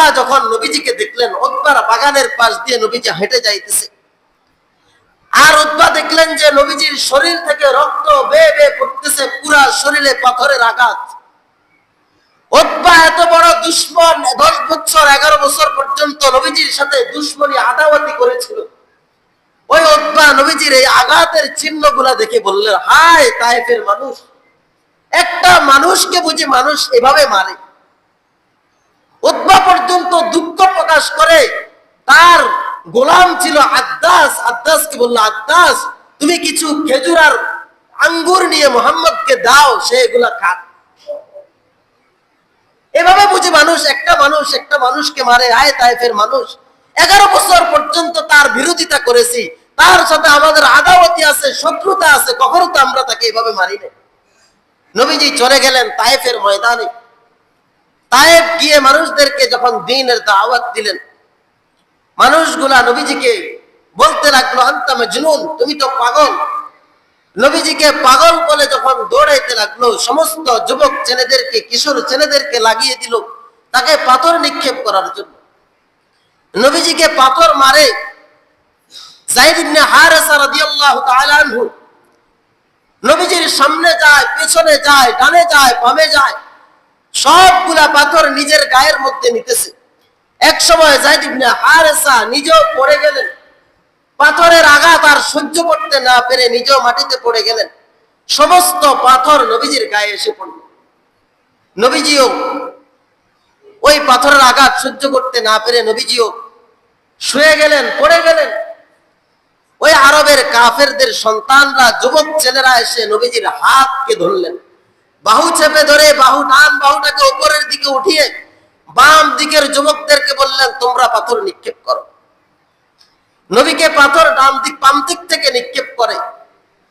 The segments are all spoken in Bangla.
উতবা যখন নবীজিকে দেখলেন, উতবার বাগানের পাশ দিয়ে নবীজি হেঁটে যাইতেছে, আর উতবা দেখলেন যে নবীজির শরীর থেকে রক্ত বেয়ে বেয়ে পড়তেছে, পুরা শরীরে পাথরের আঘাত। উতবা এত বড় দুশমন, 10 বছর 11 বছর পর্যন্ত নবীজির সাথে দুশমনী আদাওয়াতি করেছিল। ওই উতবা নবীজির এই আঘাতের চিহ্নগুলা দেখে বললেন, হায় তায়েফের মানুষ, একটা মানুষকে বুঝি মানুষ এভাবে মারে। উতবা পর্যন্ত দুঃখ প্রকাশ করে। তার গোলাম ছিল আদ্দাস, আদ্দাসকে বলল, আদ্দাস তুমি কিছু খেজুর আর আঙ্গুর নিয়ে মুহাম্মদকে দাও, সে এগুলা খাক। এভাবে বুঝি মানুষ একটা মানুষকে মারে। আয় তায়েফের মানুষ, 11 বছর পর্যন্ত তার বিরোধিতা করেছি, তার সাথে আমাদের আদাওয়াতি আছে, শত্রুতা আছে, কখনো তো আমরা তাকে এভাবে মারি না। নবীজি চলে গেলেন তায়েফের ময়দানে। তায়েফ গিয়ে মানুষদেরকে যখন দ্বীনের দাওয়াত দিলেন, মানুষগুলা নবীজিকে বলতে লাগলো, আনতা মাজনুন, তুমি তো পাগল। নবীজিকে পাগল বলে যখন দৌড়াইতে লাগলো, সমস্ত যুবক ছেলেদেরকে, কিশোর ছেলেদেরকে লাগিয়ে দিল তাকে পাথর নিক্ষেপ করার জন্য। নবীজিকে পাথর মারে। যায়েদ ইবনে হারেসা রাদিয়াল্লাহু তাআলা আনহু নবীজির সামনে যায়, পেছনে যায়, ডানে যায়, বামে যায়, সবগুলা পাথর নিজের গায়ের মধ্যে নিতেছে। এক সময় যায়েদ ইবনে হারেসা নিজেও পড়ে গেলেন, পাথরের আঘাত আর সহ্য করতে না পেরে নিজেও মাটিতে পড়ে গেলেন। সমস্ত পাথর নবীজির গায়ে এসে পড়ল। নবীজিও ওই পাথরের আঘাত সহ্য করতে না পেরে নবীজিও শুয়ে গেলেন, পড়ে গেলেন। ওই আরবের কাফেরদের সন্তানরা, যুবক ছেলেরা এসে নবীজির হাতকে ধরলেন, বাহু চেপে ধরে বাহুটাকে উপরের দিকে উঠিয়ে বাম দিকের যুবকদেরকে বললেন, তোমরা পাথর নিক্ষেপ করো। নবীকে পাথর বাম দিক থেকে নিক্ষেপ করে।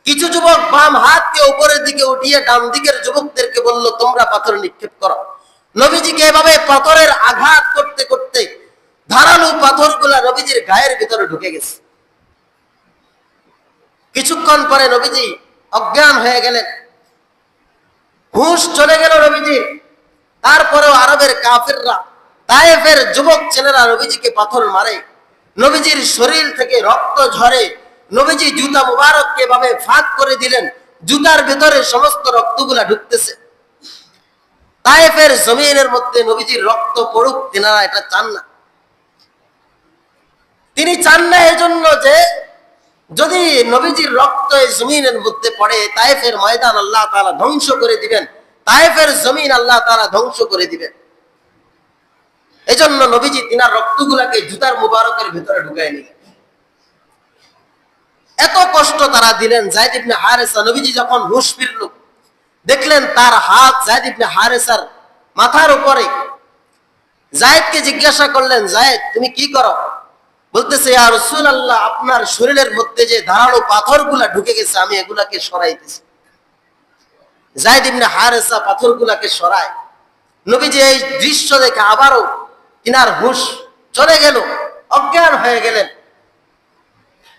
কিছু যুবক বাম হাতকে উপরের দিকে উঠিয়ে ডান দিকের যুবকদেরকে বলল, তোমরা পাথর নিক্ষেপ করো। নবীজিকে এভাবে পাথরের আঘাত করতে করতে ধারালো পাথরগুলা নবীজির গায়ের ভিতরে ঢুকে গেছে। কিছুক্ষণ পরে নবীজি অজ্ঞান হয়ে গেলেন, হুঁশ চলে গেল নবীজির। তারপরেও আরবের কাফেররা, তায়েফের যুবক ছেলেরা নবীজিকে পাথর মারে। নবীজির শরীর থেকে রক্ত ঝরে। নবীজি জুতা মুবারককে এভাবে ফাঁক করে দিলেন, জুতার ভেতরে সমস্ত রক্তগুলা ঢুকতেছে। তায়েফের জমিনের মধ্যে নবীজির রক্ত পড়ুক, তিনারা এটা চান না। তিনি চান না এজন্য যে যদি নবীজির রক্ত এই জমিনের মধ্যে পড়ে, তায়েফের ময়দান আল্লাহ তাআলা ধ্বংস করে দিবেন, তায়েফের জমিন আল্লাহ তাআলা ধ্বংস করে দিবেন। এজন্য নবীজি তিনার রক্তগুলাকে জুতার মুবারকের ভিতরে ঢুকায় নিলেন। এত কষ্ট তারা দিলেন। যায়েদ ইবনে হারেসা, নবীজি যখন হুঁশ ফিরল, দেখলেন তার হাত যায়েদ ইবনে হারেসার মাথার উপরে। যায়েদকে জিজ্ঞাসা করলেন, যায়েদ তুমি কি করো? বলতেছে, ইয়া রাসূলুল্লাহ, আপনার শরীরের মধ্যে যে ধারালো পাথরগুলা ঢুকে গেছে, আমি এগুলাকে সরাইতেছি। যায়েদ ইবনে হারেসা পাথরগুলাকে সরায়। নবীজি এই দৃশ্য দেখে আবারও তিনার হুঁশ চলে গেল, অজ্ঞান হয়ে গেলেন।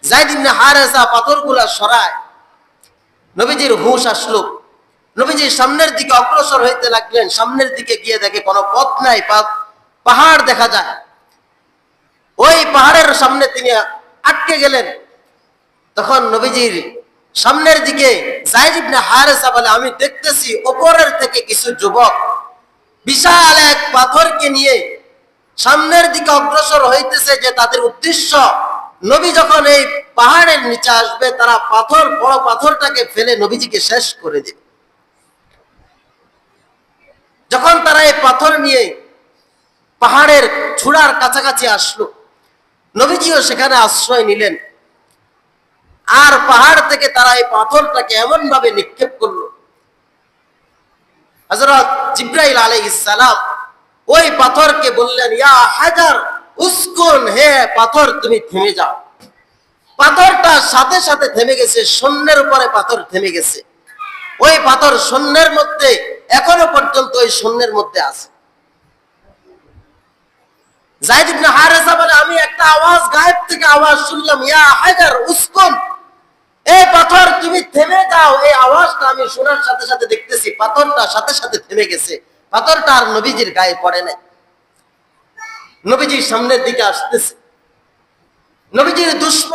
যায়েদ ইবনে হারেসা পাথরগুলা সরায়, নবীজির হুঁশ আসলো। নবীজি সামনের দিকে অগ্রসর হইতে লাগলেন। সামনের দিকে গিয়ে দেখে কোনো পথ নাই, পাহাড় দেখা যায়। ওই পাহাড়ের সামনে তিনি আটকে গেলেন। তখন নবীজির সামনের দিকে যায়েদ ইবনে হারেসা বলে, আমি দেখতেছি উপরের থেকে কিছু যুবক বিশাল এক পাথরকে নিয়ে সামনের দিকে অগ্রসর হইতেছে, যে তাদের উদ্দেশ্য নবী যখন এই পাহাড়ের নিচে আসবে, তারা বড় পাথরটাকে ফেলে নবীজিকে শেষ করে দেবে। যখন তারা এই পাথর নিয়ে পাহাড়ের চূড়ার কাছাকাছি আসলো, নবীজিও সেখানে আশ্রয় নিলেন। আর পাহাড় থেকে তারা এই পাথরটাকে এমন ভাবে নিক্ষেপ করলো, হযরত জিবরাইল আলাইহিস সালাম ওই পাথরকে বললেন, ইয়া হাজার উসকুন, হে পাথর তুমি থেমে যাও। পাথরটা সাথে সাথে থেমে গেছে, শূন্যের উপরে পাথর থেমে গেছে। ওই পাথর শূন্যের মধ্যে, এখনো পর্যন্ত ওই শূন্যের মধ্যে আছে। যায়েদ ইবনে হারেসা বলে, আমি একটা আওয়াজ, গায়েব থেকে আওয়াজ শুনলাম, ইয়া হাজার উসকুন, এই পাথর তুমি থেমে যাও। এই আওয়াজটা আমি শোনার সাথে সাথে দেখতেছি পাথরটা সাথে সাথে থেমে গেছে। পাথরটা আর নবীজির গায়ে পড়ে নাই। নবীজি সামনের দিকে আসতেছে, নবীজির দুশ্মন